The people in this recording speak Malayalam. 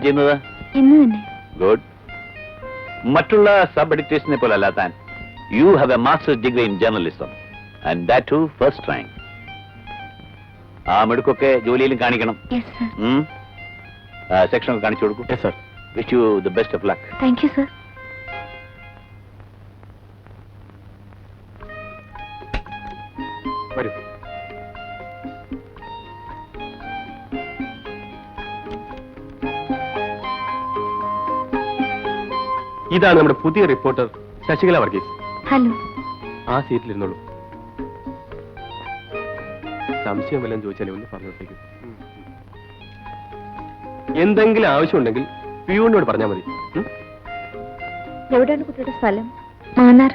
ചെയ്യുന്നത്? ഇന്ന് തന്നെ. ഗുഡ്. മറ്റുള്ള സബ് എഡിറ്റേഴ്സിനെ പോലെ അല്ല താൻ. You have a master's degree in journalism and that too first rank. ആ മിടുക്കൊക്കെ ജോലിയിലും കാണിക്കണം. സെക്ഷൻ ഒക്കെ കാണിച്ചു കൊടുക്കും. Yes sir. Wish you the best of luck. Thank you sir. വരൂ. ഇതാണ് നമ്മുടെ പുതിയ റിപ്പോർട്ടർ ശശികല വർഗീസ്. ഹലോ. ആ സീറ്റിലിരുന്നോളൂ. സംശയം വല്ലതും ചോദിച്ചാലേ ഒന്ന് പറഞ്ഞോട്ടേക്കും. എന്തെങ്കിലും ആവശ്യമുണ്ടെങ്കിൽ പിയൂണിനോട് പറഞ്ഞാൽ മതി. എവിടെയാണ് കുട്ടിയുടെ സ്ഥലം? മാന്നാർ.